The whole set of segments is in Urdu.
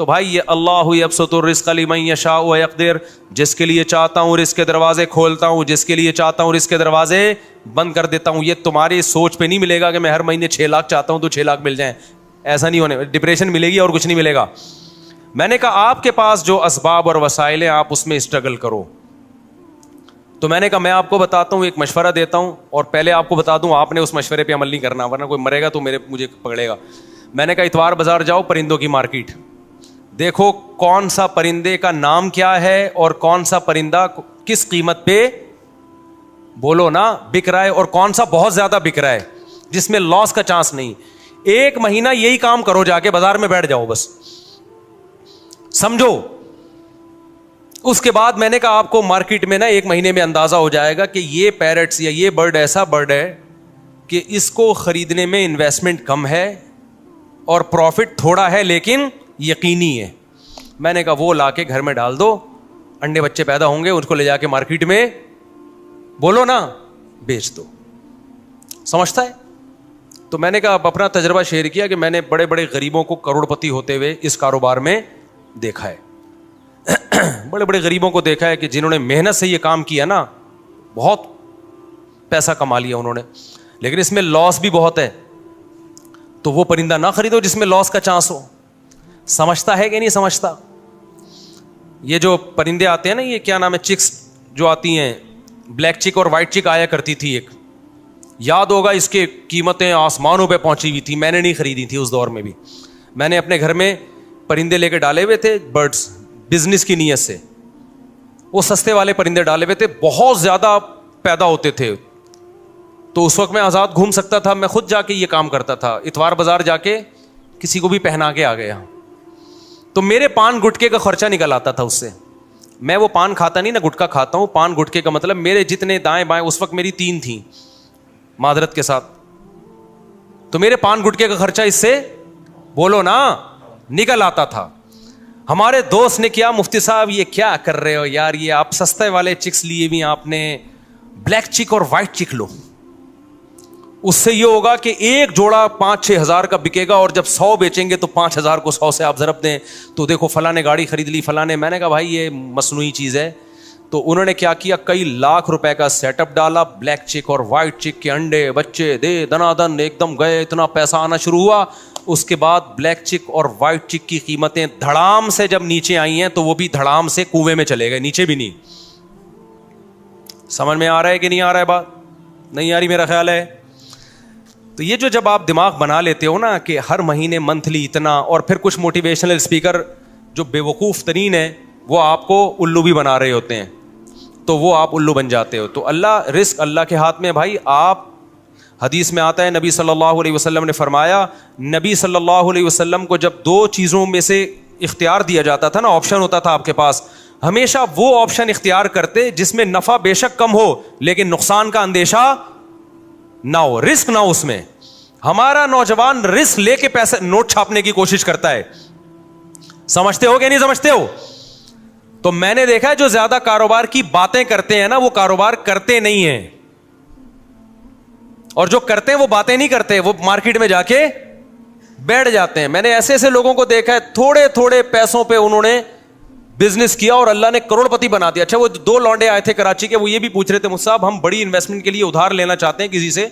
تو بھائی یہ اللہ یبسط الرزق لمن یشاء ویقدر، جس کے لیے چاہتا ہوں رزق کے دروازے کھولتا ہوں، جس کے لیے چاہتا ہوں رزق کے دروازے بند کر دیتا ہوں. یہ تمہاری سوچ پہ نہیں ملے گا کہ میں ہر مہینے 6 لاکھ چاہتا ہوں تو 6 لاکھ مل جائیں. ایسا نہیں ہونے، ڈپریشن ملے گی اور کچھ نہیں ملے گا. میں نے کہا آپ کے پاس جو اسباب اور وسائل ہیں آپ اس میں اسٹرگل کرو. تو میں نے کہا میں آپ کو بتاتا ہوں، ایک مشورہ دیتا ہوں، اور پہلے آپ کو بتا دوں آپ نے اس مشورے پہ عمل نہیں کرنا ورنہ کوئی مرے گا تو مجھے پکڑے گا. میں نے کہا اتوار بازار جاؤ، پرندوں کی مارکیٹ دیکھو کون سا پرندے کا نام کیا ہے اور کون سا پرندہ کس قیمت پہ بولو نا بک رہا ہے اور کون سا بہت زیادہ بک رہا ہے جس میں لاس کا چانس نہیں. 1 مہینہ یہی کام کرو، جا کے بازار میں بیٹھ جاؤ بس، سمجھو. اس کے بعد میں نے کہا آپ کو مارکیٹ میں نا 1 مہینے میں اندازہ ہو جائے گا کہ یہ پیرٹس یا یہ برڈ ایسا برڈ ہے کہ اس کو خریدنے میں انویسٹمنٹ کم ہے اور پروفٹ تھوڑا ہے لیکن یقینی ہے. میں نے کہا وہ لا کے گھر میں ڈال دو، انڈے بچے پیدا ہوں گے، ان کو لے جا کے مارکیٹ میں بولو نا بیچ دو. سمجھتا ہے؟ تو میں نے کہا اپنا تجربہ شیئر کیا کہ میں نے بڑے بڑے غریبوں کو کروڑپتی ہوتے ہوئے اس کاروبار میں دیکھا ہے. بڑے بڑے غریبوں کو دیکھا ہے کہ جنہوں نے محنت سے یہ کام کیا نا بہت پیسہ کما لیا انہوں نے، لیکن اس میں لاس بھی بہت ہے. تو وہ پرندہ نہ خریدو جس میں لاس کا چانس ہو. سمجھتا ہے کہ نہیں سمجھتا؟ یہ جو پرندے آتے ہیں نا، یہ کیا نام ہے، چکس جو آتی ہیں، بلیک چک اور وائٹ چک آیا کرتی تھی ایک، یاد ہوگا اس کی قیمتیں آسمانوں پہ پہنچی ہوئی تھی. میں نے نہیں خریدی تھی اس دور میں بھی. میں نے اپنے گھر میں پرندے لے کے ڈالے ہوئے تھے، برڈز، بزنس کی نیت سے. وہ سستے والے پرندے ڈالے ہوئے تھے، بہت زیادہ پیدا ہوتے تھے. تو اس وقت میں آزاد گھوم سکتا تھا، میں خود جا کے یہ کام کرتا تھا. اتوار بازار جا کے کسی کو بھی پہنا کے آ گیا. تو میرے پان گٹکے کا خرچہ نکل آتا تھا اس سے. میں وہ پان کھاتا نہیں نا، گٹکا کھاتا ہوں. پان گٹکے کا مطلب میرے جتنے دائیں بائیں، اس وقت میری 3 تھیں معذرت کے ساتھ، تو میرے پان گٹکے کا خرچہ اس سے بولو نا نکل آتا تھا. ہمارے دوست نے کیا، مفتی صاحب یہ کیا کر رہے ہو یار، یہ آپ سستے والے چکس لیے بھی آپ نے بلیک چک اور وائٹ چک لو، اس سے یہ ہوگا کہ ایک جوڑا 5-6 ہزار کا بکے گا اور جب 100 بیچیں گے تو 5,000 کو 100 سے آپ ضرب دیں تو دیکھو فلاں نے گاڑی خرید لی فلاں نے. میں نے کہا بھائی یہ مصنوعی چیز ہے. تو انہوں نے کیا کیا، کئی لاکھ روپے کا سیٹ اپ ڈالا، بلیک چک اور وائٹ چک کے انڈے بچے دے دنا دن ایک دم گئے، اتنا پیسہ آنا شروع ہوا. اس کے بعد بلیک چک اور وائٹ چک کی قیمتیں دھڑام سے جب نیچے آئی ہیں تو وہ بھی دھڑام سے کنویں میں چلے گئے، نیچے بھی نہیں. سمجھ میں آ رہا ہے کہ نہیں آ رہا ہے؟ بات نہیں آ رہی میرا خیال ہے. تو یہ جو جب آپ دماغ بنا لیتے ہو نا کہ ہر مہینے منتھلی اتنا، اور پھر کچھ موٹیویشنل اسپیکر جو بے وقوف ترین ہیں وہ آپ کو الو بھی بنا رہے ہوتے ہیں، تو وہ آپ الو بن جاتے ہو. تو اللہ، رزق اللہ کے ہاتھ میں بھائی. آپ حدیث میں آتا ہے نبی صلی اللہ علیہ وسلم نے فرمایا، نبی صلی اللہ علیہ وسلم کو جب 2 چیزوں میں سے اختیار دیا جاتا تھا نا، آپشن ہوتا تھا آپ کے پاس، ہمیشہ وہ آپشن اختیار کرتے جس میں نفع بے شک کم ہو لیکن نقصان کا اندیشہ نہ ہو، رسک نہ ہو اس میں. ہمارا نوجوان رسک لے کے پیسے نوٹ چھاپنے کی کوشش کرتا ہے. سمجھتے ہو کہ نہیں سمجھتے ہو؟ تو میں نے دیکھا ہے جو زیادہ کاروبار کی باتیں کرتے ہیں نا وہ کاروبار کرتے نہیں ہیں، اور جو کرتے ہیں وہ باتیں نہیں کرتے، وہ مارکیٹ میں جا کے بیٹھ جاتے ہیں. میں نے ایسے ایسے لوگوں کو دیکھا ہے تھوڑے تھوڑے پیسوں پہ انہوں نے بزنس کیا اور اللہ نے کروڑ پتی بنا دیا. اچھا وہ 2 لونڈے آئے تھے کراچی کے، وہ یہ بھی پوچھ رہے تھے مجھ صاحب ہم بڑی انویسٹمنٹ کے لیے ادھار لینا چاہتے ہیں کسی سے،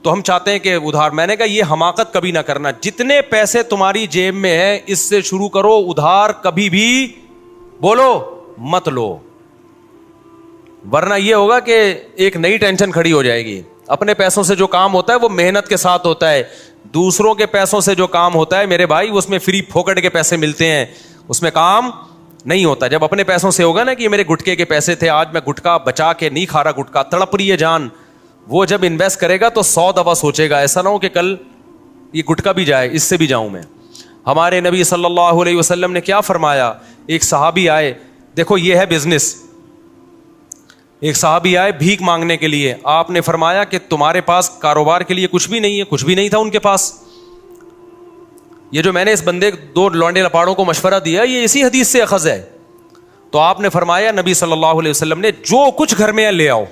تو ہم چاہتے ہیں کہ ادھار. میں نے کہا یہ حماقت کبھی نہ کرنا، جتنے پیسے تمہاری جیب میں ہے اس سے شروع کرو، ادھار کبھی بھی بولو مت لو، ورنہ یہ ہوگا کہ ایک نئی ٹینشن کھڑی ہو جائے گی. اپنے پیسوں سے جو کام ہوتا ہے وہ محنت کے ساتھ ہوتا ہے، دوسروں کے پیسوں سے جو کام ہوتا ہے میرے بھائی اس میں فری پھوکٹ کے پیسے ملتے ہیں، اس میں کام نہیں ہوتا. جب اپنے پیسوں سے ہوگا نا کہ میرے گٹکے کے پیسے تھے، آج میں گٹکا بچا کے نہیں کھا رہا، گٹکا تڑپ رہی ہے جان، وہ جب انویسٹ کرے گا تو 100 دفعہ سوچے گا ایسا نہ ہو کہ کل یہ گٹکا بھی جائے، اس سے بھی جاؤں میں. ہمارے نبی صلی اللہ علیہ وسلم نے کیا فرمایا، ایک صحابی آئے، دیکھو یہ ہے بزنس، ایک صحابی آئے بھیک مانگنے کے لیے، آپ نے فرمایا کہ تمہارے پاس کاروبار کے لیے کچھ بھی نہیں ہے، کچھ بھی نہیں تھا ان کے پاس. یہ جو میں نے اس بندے 2 لونڈے لپاڑوں کو مشورہ دیا یہ اسی حدیث سے اخذ ہے. تو آپ نے فرمایا، نبی صلی اللہ علیہ وسلم نے، جو کچھ گھر میں ہے لے آؤ.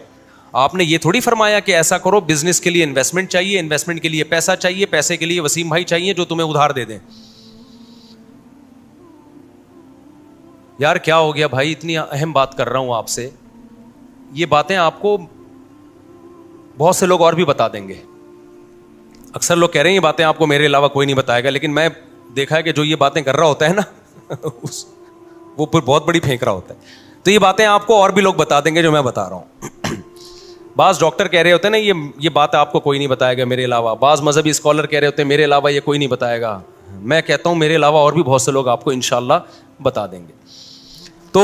آپ نے یہ تھوڑی فرمایا کہ ایسا کرو بزنس کے لیے انویسٹمنٹ چاہیے، انویسٹمنٹ کے لیے پیسہ چاہیے، پیسے کے لیے وسیم بھائی چاہیے جو تمہیں ادھار دے دیں. یار کیا ہو گیا بھائی, اتنی اہم بات کر رہا ہوں آپ سے, یہ باتیں آپ کو بہت سے لوگ اور بھی بتا دیں گے. اکثر لوگ کہہ رہے ہیں یہ باتیں آپ کو میرے علاوہ کوئی نہیں بتائے گا, لیکن میں دیکھا ہے کہ جو یہ باتیں کر رہا ہوتا ہے نا وہ پھر بہت بڑی پھینک رہا ہوتا ہے. تو یہ باتیں آپ کو اور بھی لوگ بتا دیں گے جو میں بتا رہا ہوں. بعض ڈاکٹر کہہ رہے ہوتے ہیں نا یہ بات آپ کو کوئی نہیں بتائے گا میرے علاوہ. بعض مذہبی اسکالر کہہ رہے ہوتے ہیں میرے علاوہ یہ کوئی نہیں بتائے گا. میں کہتا ہوں میرے علاوہ اور بھی بہت سے لوگ آپ کو انشاءاللہ بتا دیں گے. تو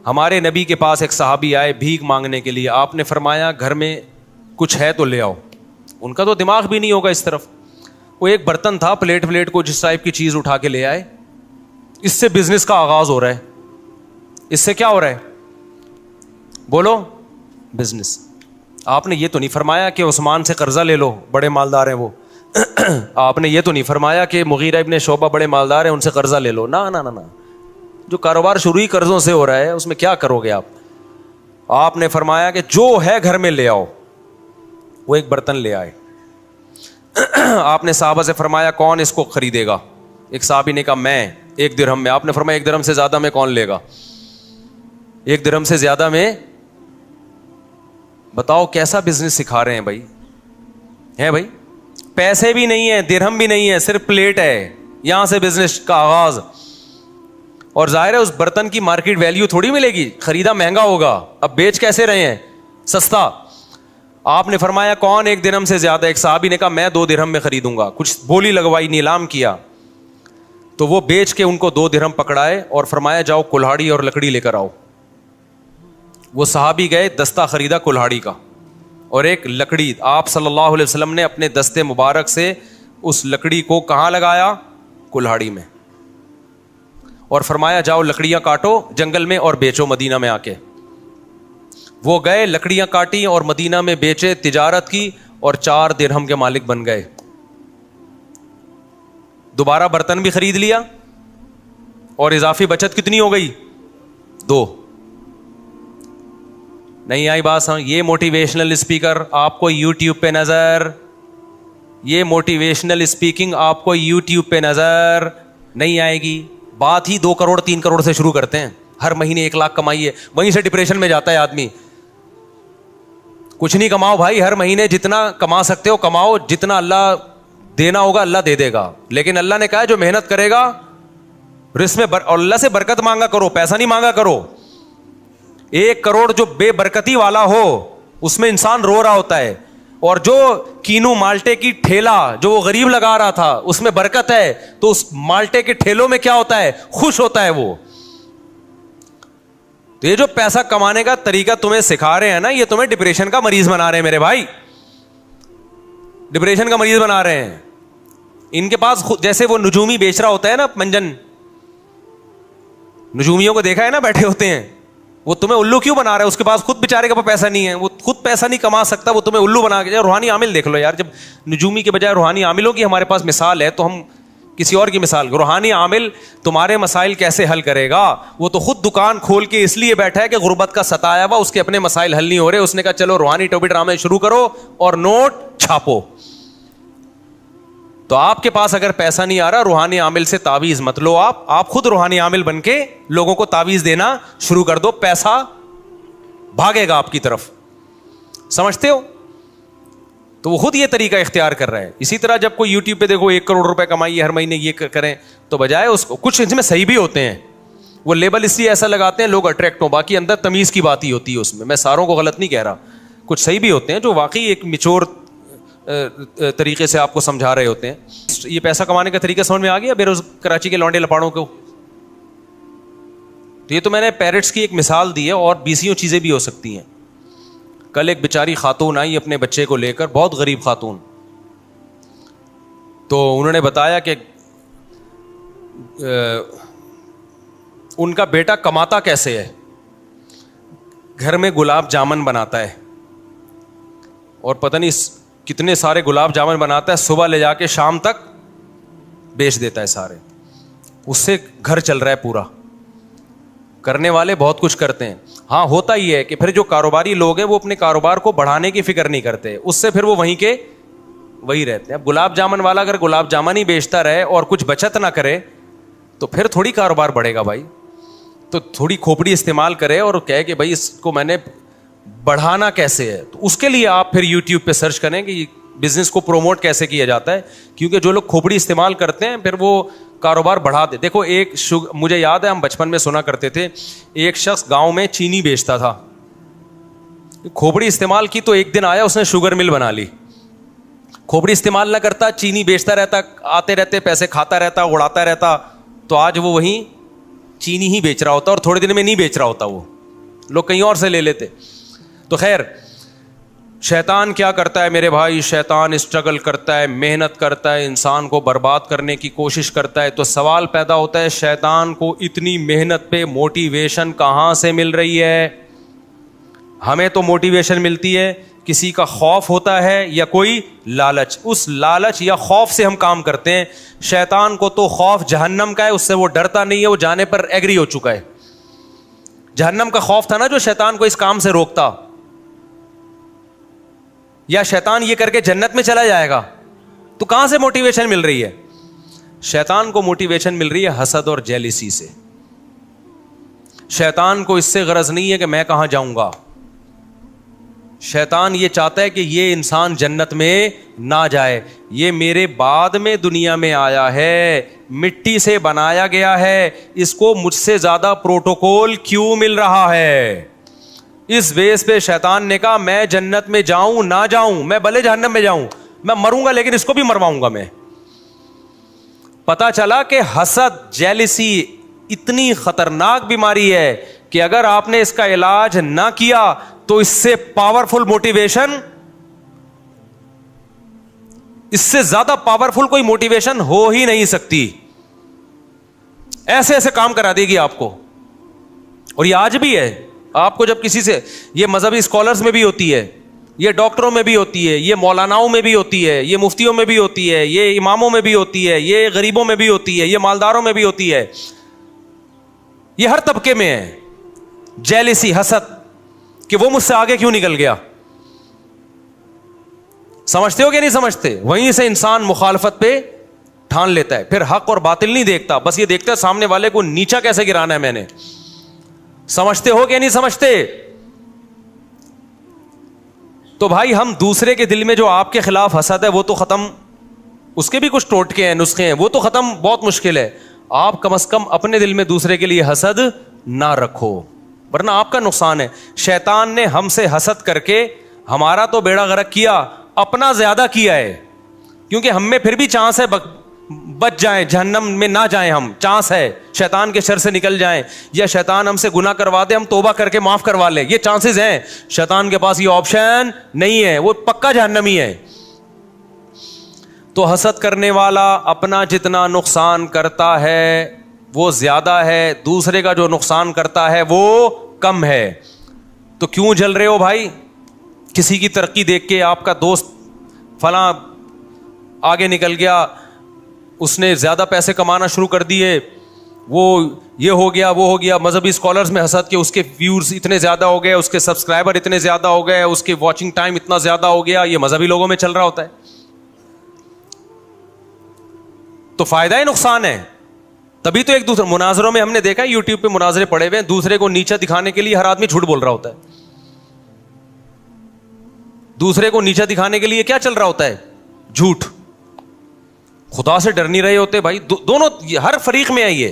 ہمارے نبی کے پاس ایک صحابی آئے بھیک مانگنے کے لیے. آپ نے فرمایا گھر میں کچھ ہے تو لے آؤ. ان کا تو دماغ بھی نہیں ہوگا اس طرف. وہ ایک برتن تھا, پلیٹ کو جس ٹائپ کی چیز اٹھا کے لے آئے. اس سے بزنس کا آغاز ہو رہا ہے. اس سے کیا ہو رہا ہے بولو؟ بزنس. آپ نے یہ تو نہیں فرمایا کہ عثمان سے قرضہ لے لو, بڑے مالدار ہیں وہ. آپ نے یہ تو نہیں فرمایا کہ مغیرہ ابن شعبہ بڑے مالدار ہیں ان سے قرضہ لے لو. نہ نہ نہ, جو کاروبار شروع ہی قرضوں سے ہو رہا ہے اس میں کیا کرو گے آپ. آپ نے فرمایا کہ جو ہے گھر میں لے آؤ. وہ ایک برتن لے آئے. آپ نے صحابہ سے فرمایا کون اس کو خریدے گا؟ ایک صحابی نے کہا میں, 1 درہم میں. آپ نے فرمایا 1 درہم سے زیادہ میں کون لے گا؟ 1 درہم سے زیادہ میں. بتاؤ کیسا بزنس سکھا رہے ہیں بھائی. ہے بھائی, پیسے بھی نہیں ہے, درہم بھی نہیں ہے, صرف پلیٹ ہے. یہاں سے بزنس کا آغاز. اور ظاہر ہے اس برتن کی مارکیٹ ویلیو تھوڑی ملے گی, خریدا مہنگا ہوگا. اب بیچ کیسے رہے ہیں؟ سستا. آپ نے فرمایا کون 1 درہم سے زیادہ؟ ایک صحابی نے کہا میں 2 درہم میں خریدوں گا. کچھ بولی لگوائی, نیلام کیا. تو وہ بیچ کے ان کو 2 درہم پکڑائے اور فرمایا جاؤ کلہاڑی اور لکڑی لے کر آؤ. وہ صحابی گئے, دستہ خریدا کلہاڑی کا اور ایک لکڑی. آپ صلی اللہ علیہ وسلم نے اپنے دستے مبارک سے اس لکڑی کو کہاں لگایا؟ کلہاڑی میں. اور فرمایا جاؤ لکڑیاں کاٹو جنگل میں اور بیچو مدینہ میں آ کے. وہ گئے, لکڑیاں کاٹی اور مدینہ میں بیچے, تجارت کی اور 4 درہم کے مالک بن گئے. دوبارہ برتن بھی خرید لیا اور اضافی بچت کتنی ہو گئی؟ 2. نہیں آئی بات سمجھ؟ یہ موٹیویشنل اسپیکر آپ کو یوٹیوب پہ نظر, یہ موٹیویشنل اسپیکنگ آپ کو یوٹیوب پہ نظر نہیں آئے گی. بات ہی 2 کروڑ 3 کروڑ سے شروع کرتے ہیں. ہر مہینے 1 لاکھ کمائیے, وہیں سے ڈپریشن میں جاتا ہے آدمی. کچھ نہیں کماؤ بھائی, ہر مہینے جتنا کما سکتے ہو کماؤ, جتنا اللہ دینا ہوگا اللہ دے دے گا. لیکن اللہ نے کہا جو محنت کرے گا رزق میں اور اللہ سے برکت مانگا کرو, پیسہ نہیں مانگا کرو. 1 کروڑ جو بے برکتی والا ہو اس میں انسان رو رہا ہوتا ہے, اور جو کینو مالٹے کی ٹھیلا جو وہ غریب لگا رہا تھا اس میں برکت ہے, تو اس مالٹے کے ٹھیلوں میں کیا ہوتا ہے؟ خوش ہوتا ہے وہ. تو یہ جو پیسہ کمانے کا طریقہ تمہیں سکھا رہے ہیں نا, یہ تمہیں ڈپریشن کا مریض بنا رہے ہیں میرے بھائی, ڈپریشن کا مریض بنا رہے ہیں. ان کے پاس جیسے وہ نجومی بیچ رہا ہوتا ہے نا, منجن نجومیوں کو دیکھا ہے نا بیٹھے ہوتے ہیں, وہ تمہیں الو کیوں بنا رہا ہے؟ اس کے پاس خود بیچارے کے پاس پیسہ نہیں ہے, وہ خود پیسہ نہیں کما سکتا, وہ تمہیں الو بنا کے. روحانی عامل دیکھ لو یار, جب نجومی کے بجائے روحانی عاملوں کی ہمارے پاس مثال ہے تو ہم کسی اور کی مثال. روحانی عامل تمہارے مسائل کیسے حل کرے گا؟ وہ تو خود دکان کھول کے اس لیے بیٹھا ہے کہ غربت کا ستایا ہوا, اس کے اپنے مسائل حل نہیں ہو رہے. اس نے کہا چلو روحانی ٹوپی ڈرامے شروع کرو اور نوٹ چھاپو. تو آپ کے پاس اگر پیسہ نہیں آ رہا, روحانی عامل سے تعویذ مت لو. آپ خود روحانی عامل بن کے لوگوں کو تعویذ دینا شروع کر دو, پیسہ بھاگے گا آپ کی طرف. سمجھتے ہو؟ تو وہ خود یہ طریقہ اختیار کر رہا ہے. اسی طرح جب کوئی یوٹیوب پہ دیکھو 1 کروڑ روپے کمائیے ہر مہینے, یہ کریں, تو بجائے اس کو کچھ اس میں صحیح بھی ہوتے ہیں, وہ لیبل اس لیے ایسا لگاتے ہیں لوگ اٹریکٹ ہوں, باقی اندر تمیز کی بات ہی ہوتی ہے اس میں. میں ساروں کو غلط نہیں کہہ رہا, کچھ صحیح بھی ہوتے ہیں جو واقعی ایک میچور طریقے سے آپ کو سمجھا رہے ہوتے ہیں. یہ پیسہ کمانے کا طریقہ سمجھ میں آ گیا کراچی کے لونڈے لپاڑوں کو؟ تو یہ تو میں نے پیرٹس کی ایک مثال دی ہے, اور 20 چیزیں بھی ہو سکتی ہیں. کل ایک بیچاری خاتون آئی اپنے بچے کو لے کر, بہت غریب خاتون. تو انہوں نے بتایا کہ ان کا بیٹا کماتا کیسے ہے, گھر میں گلاب جامن بناتا ہے, اور پتہ نہیں کتنے سارے گلاب جامن بناتا ہے, صبح لے جا کے شام تک بیچ دیتا ہے سارے. اس سے گھر چل رہا ہے پورا. کرنے والے بہت کچھ کرتے ہیں. ہاں ہوتا ہی ہے کہ پھر جو کاروباری لوگ ہیں وہ اپنے کاروبار کو بڑھانے کی فکر نہیں کرتے, اس سے پھر وہ وہیں کے وہی رہتے ہیں. اب گلاب جامن والا اگر گلاب جامن ہی بیچتا رہے اور کچھ بچت نہ کرے تو پھر تھوڑی کاروبار بڑھے گا بھائی. تو تھوڑی کھوپڑی استعمال کرے اور کہے کہ بھائی اس کو میں نے بڑھانا کیسے ہے, تو اس کے لیے آپ پھر یوٹیوب پہ سرچ کریں کہ بزنس کو پروموٹ کیسے کیا جاتا ہے, کیونکہ جو لوگ کھوپڑی استعمال کرتے ہیں پھر وہ کاروبار بڑھا دے. دیکھو مجھے یاد ہے ہم بچپن میں سنا کرتے تھے, ایک شخص گاؤں میں چینی بیچتا تھا, کھوپڑی استعمال کی تو ایک دن آیا اس نے شوگر مل بنا لی. کھوپڑی استعمال نہ کرتا, چینی بیچتا رہتا, آتے رہتے پیسے کھاتا رہتا, اڑاتا رہتا, تو آج وہ وہیں چینی ہی بیچ رہا ہوتا اور تھوڑے دن میں نہیں بیچ رہا ہوتا, وہ لوگ کہیں اور سے لے لیتے. تو خیر, شیطان کیا کرتا ہے میرے بھائی, شیطان اسٹرگل کرتا ہے, محنت کرتا ہے, انسان کو برباد کرنے کی کوشش کرتا ہے. تو سوال پیدا ہوتا ہے شیطان کو اتنی محنت پہ موٹیویشن کہاں سے مل رہی ہے؟ ہمیں تو موٹیویشن ملتی ہے, کسی کا خوف ہوتا ہے یا کوئی لالچ, اس لالچ یا خوف سے ہم کام کرتے ہیں. شیطان کو تو خوف جہنم کا ہے, اس سے وہ ڈرتا نہیں ہے, وہ جانے پر ایگری ہو چکا ہے. جہنم کا خوف تھا نا جو شیطان کو اس کام سے روکتا, یا شیطان یہ کر کے جنت میں چلا جائے گا. تو کہاں سے موٹیویشن مل رہی ہے؟ شیطان کو موٹیویشن مل رہی ہے حسد اور جیلسی سے. شیطان کو اس سے غرض نہیں ہے کہ میں کہاں جاؤں گا, شیطان یہ چاہتا ہے کہ یہ انسان جنت میں نہ جائے. یہ میرے بعد میں دنیا میں آیا ہے, مٹی سے بنایا گیا ہے, اس کو مجھ سے زیادہ پروٹوکول کیوں مل رہا ہے؟ اس بیس پہ شیطان نے کہا میں جنت میں جاؤں نہ جاؤں, میں بھلے جہنم میں جاؤں, میں مروں گا لیکن اس کو بھی مرواؤں گا میں. پتا چلا کہ حسد, جیلسی اتنی خطرناک بیماری ہے کہ اگر آپ نے اس کا علاج نہ کیا تو اس سے پاورفل موٹیویشن, اس سے زیادہ پاورفل کوئی موٹیویشن ہو ہی نہیں سکتی. ایسے ایسے کام کرا دے گی آپ کو. اور یہ آج بھی ہے, آپ کو جب کسی سے, یہ مذہبی اسکالرز میں بھی ہوتی ہے, یہ ڈاکٹروں میں بھی ہوتی ہے, یہ مولاناؤں میں بھی ہوتی ہے, یہ مفتیوں میں بھی ہوتی ہے, یہ اماموں میں بھی ہوتی ہے, یہ غریبوں میں بھی ہوتی ہے, یہ مالداروں میں بھی ہوتی ہے, یہ ہر طبقے میں ہے. جیلسی, حسد کہ وہ مجھ سے آگے کیوں نکل گیا. سمجھتے ہو کہ نہیں سمجھتے؟ وہیں سے انسان مخالفت پہ ٹھان لیتا ہے, پھر حق اور باطل نہیں دیکھتا, بس یہ دیکھتا ہے سامنے والے کو نیچا کیسے گرانا ہے میں نے. سمجھتے ہو کہ نہیں سمجھتے؟ تو بھائی ہم دوسرے کے دل میں جو آپ کے خلاف حسد ہے وہ تو ختم, اس کے بھی کچھ ٹوٹکے ہیں, نسخے ہیں, وہ تو ختم بہت مشکل ہے. آپ کم از کم اپنے دل میں دوسرے کے لیے حسد نہ رکھو, ورنہ آپ کا نقصان ہے. شیطان نے ہم سے حسد کر کے ہمارا تو بیڑا غرق کیا, اپنا زیادہ کیا ہے, کیونکہ ہم میں پھر بھی چانس ہے بچ جائیں, جہنم میں نہ جائیں, ہم چانس ہے شیطان کے شر سے نکل جائیں, یا شیطان ہم سے گناہ کروا دے, ہم توبہ کر کے معاف کروا لیں, یہ چانسز ہیں. شیطان کے پاس یہ آپشن نہیں ہے, وہ پکا جہنمی ہے. تو حسد کرنے والا اپنا جتنا نقصان کرتا ہے وہ زیادہ ہے, دوسرے کا جو نقصان کرتا ہے وہ کم ہے. تو کیوں جل رہے ہو بھائی؟ کسی کی ترقی دیکھ کے, آپ کا دوست فلاں آگے نکل گیا, اس نے زیادہ پیسے کمانا شروع کر دیے, وہ یہ ہو گیا وہ ہو گیا. مذہبی اسکالرز میں حسد کہ اس کے ویورز اتنے زیادہ ہو گئے, اس کے سبسکرائبر اتنے زیادہ ہو گئے, اس کے واچنگ ٹائم اتنا زیادہ ہو گیا. یہ مذہبی لوگوں میں چل رہا ہوتا ہے. تو فائدہ ہی نقصان ہے. تبھی تو ایک دوسرے مناظروں میں ہم نے دیکھا, یوٹیوب پہ مناظرے پڑے ہوئے ہیں, دوسرے کو نیچا دکھانے کے لیے ہر آدمی جھوٹ بول رہا ہوتا ہے. دوسرے کو نیچا دکھانے کے لیے کیا چل رہا ہوتا ہے؟ جھوٹ. خدا سے ڈر نہیں رہے ہوتے بھائی. دونوں ہر فریق میں آئیے.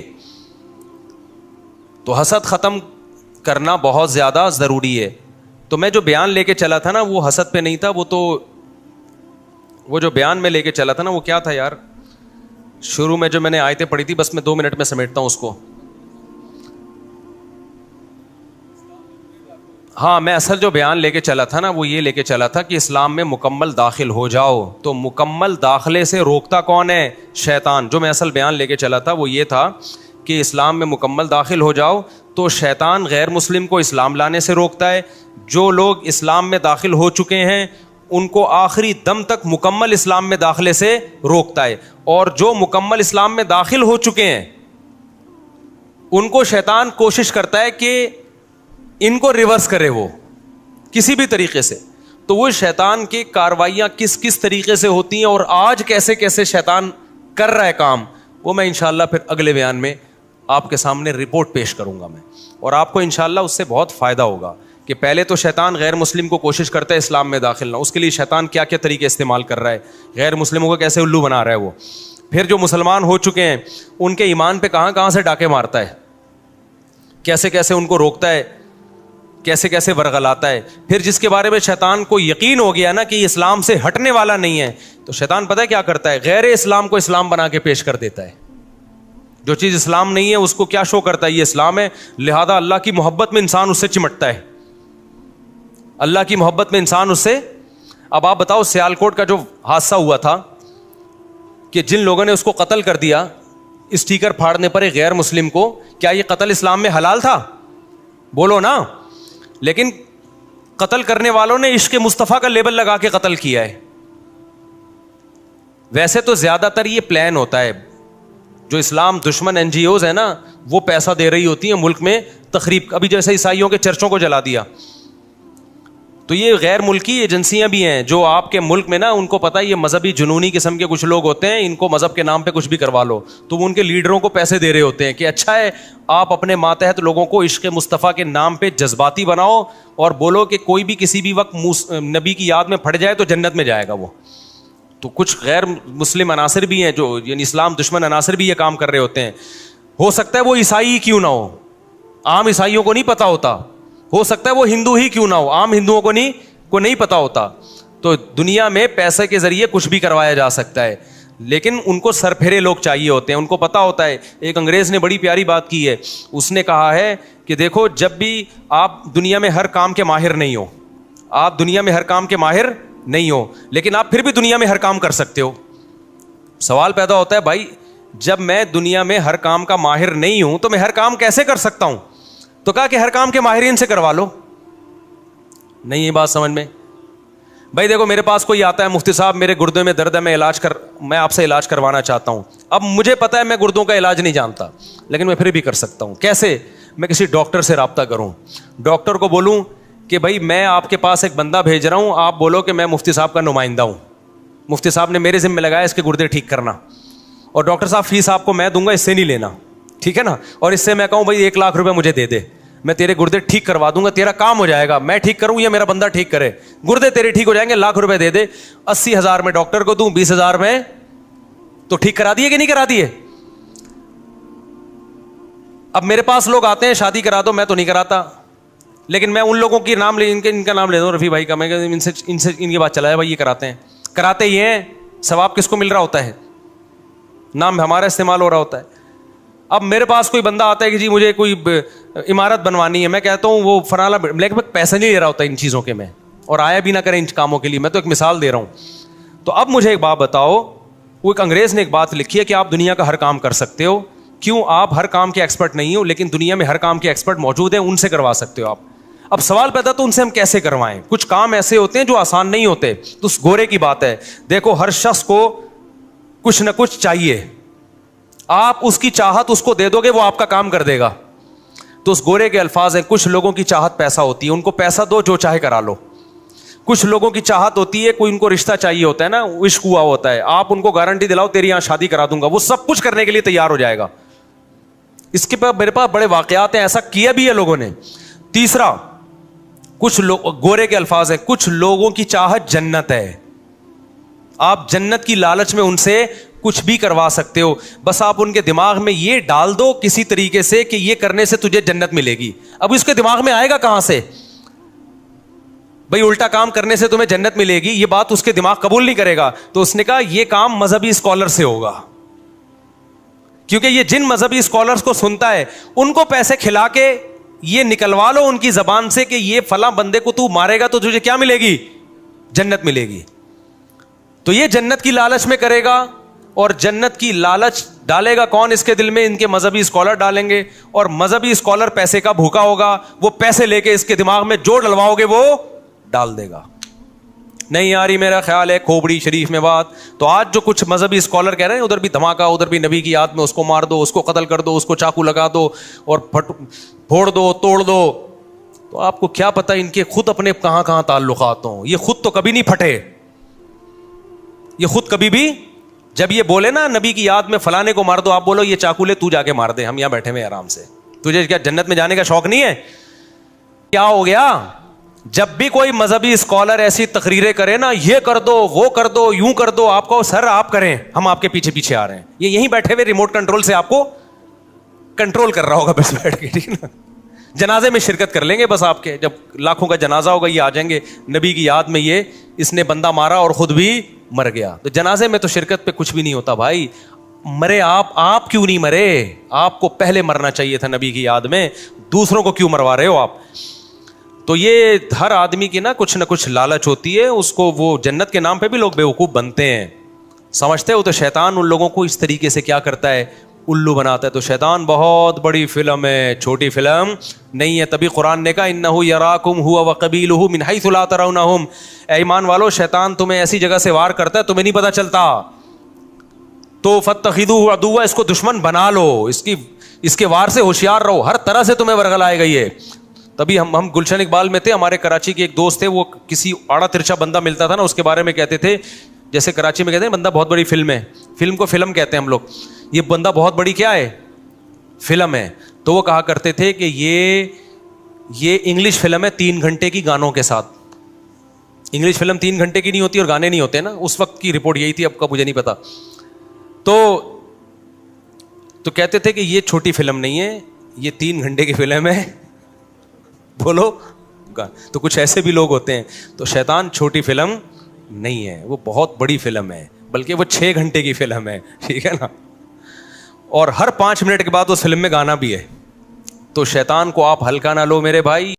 تو حسد ختم کرنا بہت زیادہ ضروری ہے. تو میں جو بیان لے کے چلا تھا نا وہ حسد پہ نہیں تھا, وہ جو بیان میں لے کے چلا تھا نا وہ کیا تھا یار, شروع میں جو میں نے آیتیں پڑھی تھی, بس میں 2 منٹ میں سمیٹتا ہوں اس کو. ہاں, میں اصل جو بیان لے کے چلا تھا نا وہ یہ لے کے چلا تھا کہ اسلام میں مکمل داخل ہو جاؤ. تو مکمل داخلے سے روکتا کون ہے؟ شیطان. جو میں اصل بیان لے کے چلا تھا وہ یہ تھا کہ اسلام میں مکمل داخل ہو جاؤ تو شیطان غیر مسلم کو اسلام لانے سے روکتا ہے. جو لوگ اسلام میں داخل ہو چکے ہیں ان کو آخری دم تک مکمل اسلام میں داخلے سے روکتا ہے, اور جو مکمل اسلام میں داخل ہو چکے ہیں ان کو شیطان کوشش کرتا ہے کہ ان کو ریورس کرے وہ کسی بھی طریقے سے. تو وہ شیطان کی کاروائیاں کس طریقے سے ہوتی ہیں اور آج کیسے کیسے شیطان کر رہا ہے کام, وہ میں انشاءاللہ پھر اگلے بیان میں آپ کے سامنے رپورٹ پیش کروں گا میں, اور آپ کو انشاءاللہ اس سے بہت فائدہ ہوگا کہ پہلے تو شیطان غیر مسلم کو کوشش کرتا ہے اسلام میں داخل نہ, اس کے لیے شیطان کیا کیا طریقے استعمال کر رہا ہے, غیر مسلموں کو کیسے الو بنا رہا ہے وہ. پھر جو مسلمان ہو چکے ہیں ان کے ایمان پہ کہاں کہاں سے ڈاکے مارتا ہے, کیسے کیسے ان کو روکتا ہے, کیسے کیسے ورغلاتا ہے. پھر جس کے بارے میں شیطان کو یقین ہو گیا نا کہ یہ اسلام سے ہٹنے والا نہیں ہے, تو شیطان پتہ ہے کیا کرتا ہے, غیر اسلام کو اسلام بنا کے پیش کر دیتا ہے. جو چیز اسلام نہیں ہے اس کو کیا شو کرتا ہے, یہ اسلام ہے, لہذا اللہ کی محبت میں انسان اس سے چمٹتا ہے, اللہ کی محبت میں انسان اس سے. اب آپ بتاؤ سیالکوٹ کا جو حادثہ ہوا تھا کہ جن لوگوں نے اس کو قتل کر دیا اسٹیکر پھاڑنے پر ایک غیر مسلم کو, کیا یہ قتل اسلام میں حلال تھا؟ بولو نا. لیکن قتل کرنے والوں نے عشق مصطفیٰ کا لیبل لگا کے قتل کیا ہے. ویسے تو زیادہ تر یہ پلان ہوتا ہے, جو اسلام دشمن این جی اوز ہے نا وہ پیسہ دے رہی ہوتی ہیں ملک میں تخریب. ابھی جیسے عیسائیوں کے چرچوں کو جلا دیا, تو یہ غیر ملکی ایجنسیاں بھی ہیں جو آپ کے ملک میں نا ان کو پتہ ہے یہ مذہبی جنونی قسم کے کچھ لوگ ہوتے ہیں, ان کو مذہب کے نام پہ کچھ بھی کروا لو, تو وہ ان کے لیڈروں کو پیسے دے رہے ہوتے ہیں کہ اچھا ہے آپ اپنے ماتحت لوگوں کو عشق مصطفیٰ کے نام پہ جذباتی بناؤ اور بولو کہ کوئی بھی کسی بھی وقت نبی کی یاد میں پھٹ جائے تو جنت میں جائے گا وہ. تو کچھ غیر مسلم عناصر بھی ہیں جو یعنی اسلام دشمن عناصر بھی یہ کام کر رہے ہوتے ہیں. ہو سکتا ہے وہ عیسائی کیوں نہ ہو, عام عیسائیوں کو نہیں پتا ہوتا, ہو سکتا ہے وہ ہندو ہی کیوں نہ ہو, عام ہندوؤں کو نہیں پتا ہوتا. تو دنیا میں پیسے کے ذریعے کچھ بھی کروایا جا سکتا ہے, لیکن ان کو سر پھیرے لوگ چاہیے ہوتے ہیں, ان کو پتا ہوتا ہے. ایک انگریز نے بڑی پیاری بات کی ہے, اس نے کہا ہے کہ دیکھو جب بھی آپ دنیا میں ہر کام کے ماہر نہیں ہو, آپ دنیا میں ہر کام کے ماہر نہیں ہو, لیکن آپ پھر بھی دنیا میں ہر کام کر سکتے ہو. سوال پیدا ہوتا ہے بھائی جب میں دنیا میں ہر کام کا ماہر نہیں ہوں تو میں ہر کام کیسے کر سکتا ہوں؟ تو کہا کہ ہر کام کے ماہرین سے کروا لو. نہیں یہ بات سمجھ میں. بھائی دیکھو میرے پاس کوئی آتا ہے, مفتی صاحب میرے گردے میں درد ہے, میں آپ سے علاج کروانا چاہتا ہوں. اب مجھے پتا ہے میں گردوں کا علاج نہیں جانتا, لیکن میں پھر بھی کر سکتا ہوں. کیسے؟ میں کسی ڈاکٹر سے رابطہ کروں, ڈاکٹر کو بولوں کہ بھائی میں آپ کے پاس ایک بندہ بھیج رہا ہوں, آپ بولو کہ میں مفتی صاحب کا نمائندہ ہوں, مفتی صاحب نے میرے ذمہ لگایا اس کے گردے ٹھیک کرنا, اور ڈاکٹر صاحب فیس آپ کو میں دوں گا, اس سے نہیں لینا, ٹھیک ہے نا. اور اس سے میں کہوں بھائی 1 لاکھ روپے مجھے دے دے, میں تیرے گردے ٹھیک کروا دوں گا, تیرا کام ہو جائے گا. میں ٹھیک کروں یا میرا بندہ ٹھیک کرے, گردے تیرے ٹھیک ہو جائیں گے, 1 لاکھ روپے دے دے. 80,000 میں ڈاکٹر کو دوں, 20,000 میں تو ٹھیک کرا دیے کہ نہیں کرا دیے؟ اب میرے پاس لوگ آتے ہیں شادی کرا دو, میں تو نہیں کراتا, لیکن میں ان لوگوں کی نام ان کا نام لے دوں, رفیع بھائی کا, میں ان کی بات چلایا بھائی یہ کراتے ہیں, کراتے ہی ہیں, ثواب کس کو مل رہا ہوتا ہے؟ نام ہمارا استعمال ہو رہا ہوتا ہے. اب میرے پاس کوئی بندہ آتا ہے کہ جی مجھے کوئی عمارت بنوانی ہے, میں کہتا ہوں وہ فلانا, لیکن میں پیسے نہیں لے رہا ہوتا ان چیزوں کے, میں اور آیا بھی نہ کریں ان کاموں کے لیے, میں تو ایک مثال دے رہا ہوں. تو اب مجھے ایک بات بتاؤ, وہ ایک انگریز نے ایک بات لکھی ہے کہ آپ دنیا کا ہر کام کر سکتے ہو. کیوں؟ آپ ہر کام کے ایکسپرٹ نہیں ہو, لیکن دنیا میں ہر کام کے ایکسپرٹ موجود ہیں, ان سے کروا سکتے ہو آپ. اب سوال پیدا تو ان سے ہم کیسے کروائیں؟ کچھ کام ایسے ہوتے ہیں جو آسان نہیں ہوتے. تو اس گورے کی بات ہے, دیکھو ہر شخص کو کچھ نہ کچھ چاہیے, آپ اس کی چاہت اس کو دے دو گے وہ آپ کا کام کر دے گا. تو اس گورے کے الفاظ ہیں, کچھ لوگوں کی چاہت پیسہ ہوتی ہے, ان کو پیسہ دو جو چاہے کرا لو. کچھ لوگوں کی چاہت ہوتی ہے, کوئی ان کو رشتہ چاہیے ہوتا ہے نا, عشق ہوا ہوتا ہے, آپ ان کو گارنٹی دلاؤ تیری یہاں شادی کرا دوں گا, وہ سب کچھ کرنے کے لیے تیار ہو جائے گا. اس کے میرے پاس بڑے واقعات ہیں, ایسا کیا بھی ہے لوگوں نے. تیسرا, کچھ لوگ, گورے کے الفاظ ہیں, کچھ لوگوں کی چاہت جنت ہے, آپ جنت کی لالچ میں ان سے کچھ بھی کروا سکتے ہو, بس آپ ان کے دماغ میں یہ ڈال دو کسی طریقے سے کہ یہ کرنے سے تجھے جنت ملے گی. اب اس کے دماغ میں آئے گا کہاں سے بھئی الٹا کام کرنے سے تمہیں جنت ملے گی؟ یہ بات اس کے دماغ قبول نہیں کرے گا. تو اس نے کہا یہ کام مذہبی اسکالر سے ہوگا, کیونکہ یہ جن مذہبی اسکالرز کو سنتا ہے ان کو پیسے کھلا کے یہ نکلوا لو ان کی زبان سے کہ یہ فلاں بندے کو تو مارے گا تو تجھے کیا ملے گی؟ جنت ملے گی. تو یہ جنت کی لالچ میں کرے گا, اور جنت کی لالچ ڈالے گا کون اس کے دل میں؟ ان کے مذہبی اسکالر ڈالیں گے, اور مذہبی اسکالر پیسے کا بھوکا ہوگا, وہ پیسے لے کے اس کے دماغ میں جو ڈلواؤ گے وہ ڈال دے گا. نہیں آ رہی میرا خیال ہے کھوبڑی شریف میں بات. تو آج جو کچھ مذہبی اسکالر کہہ رہے ہیں ادھر بھی دھماکہ, ادھر بھی نبی کی یاد میں اس کو مار دو, اس کو قتل کر دو, اس کو چاقو لگا دو اور پھوڑ دو, توڑ دو. تو آپ کو کیا پتا ان کے خود اپنے کہاں تعلقات ہوں, یہ خود تو کبھی نہیں پھٹے, یہ خود کبھی بھی جب یہ بولے نا نبی کی یاد میں فلانے کو مار دو, آپ بولو یہ چاقو لے تو جا کے مار دے, ہم یہاں بیٹھے ہوئے آرام سے, تجھے کیا جنت میں جانے کا شوق نہیں ہے؟ کیا ہو گیا؟ جب بھی کوئی مذہبی اسکالر ایسی تقریریں کرے نا, یہ کر دو وہ کر دو یوں کر دو, آپ کو سر آپ کریں, ہم آپ کے پیچھے پیچھے آ رہے ہیں. یہ یہیں بیٹھے ہوئے ریموٹ کنٹرول سے آپ کو کنٹرول کر رہا ہوگا بس بیٹھ کے, ٹھیک نا. جنازے میں شرکت کر لیں گے بس آپ کے, جب لاکھوں کا جنازہ ہوگا یہ آ جائیں گے نبی کی یاد میں, یہ اس نے بندہ مارا اور خود بھی مر گیا. تو جنازے میں تو شرکت پہ کچھ بھی نہیں ہوتا بھائی. مرے آپ کیوں نہیں مرے؟ آپ کو پہلے مرنا چاہیے تھا نبی کی یاد میں, دوسروں کو کیوں مروا رہے ہو آپ؟ تو یہ ہر آدمی کی نا کچھ نہ کچھ لالچ ہوتی ہے, اس کو وہ جنت کے نام پہ بھی لوگ بیوقوف بنتے ہیں, سمجھتے ہو. تو شیطان ان لوگوں کو اس طریقے سے کیا کرتا ہے, الو بناتا ہے. تو شیطان بہت بڑی فلم ہے, چھوٹی فلم نہیں ہے. تبھی قرآن نے کہا انہ یراکم ہوا وقبیلہ من حیث لا ترونہم, اے ایمان والو شیطان تمہیں ایسی جگہ سے وار کرتا ہے تمہیں نہیں پتہ چلتا, تو فاتخذوہ عدوا, اس کو دشمن بنا لو, اس کے وار سے ہوشیار رہو, ہر طرح سے تمہیں ورغلائے گا یہ. تبھی ہم گلشن اقبال میں تھے, ہمارے کراچی کے ایک دوست تھے, وہ کسی آڑا ترچا بندہ ملتا تھا نا, اس کے بارے میں کہتے تھے, جیسے کراچی میں کہتے ہیں بندہ بہت بڑی فلم ہے, فلم کو فلم کہتے ہیں ہم لوگ, یہ بندہ بہت بڑی کیا ہے, فلم ہے. تو وہ کہا کرتے تھے کہ یہ انگلش فلم ہے 3 گھنٹے کی گانوں کے ساتھ. انگلش فلم 3 گھنٹے کی نہیں ہوتی اور گانے نہیں ہوتے نا, اس وقت کی رپورٹ یہی تھی, اب کا مجھے نہیں پتا. تو کہتے تھے کہ یہ چھوٹی فلم نہیں ہے, یہ 3 گھنٹے کی فلم ہے. بولو, تو کچھ ایسے بھی لوگ ہوتے ہیں. تو شیطان چھوٹی فلم نہیں ہے, وہ بہت بڑی فلم ہے, بلکہ وہ 6 گھنٹے کی فلم ہے, ٹھیک ہے نا. اور ہر 5 منٹ کے بعد اس فلم میں گانا بھی ہے. تو شیطان کو آپ ہلکا نہ لو میرے بھائی.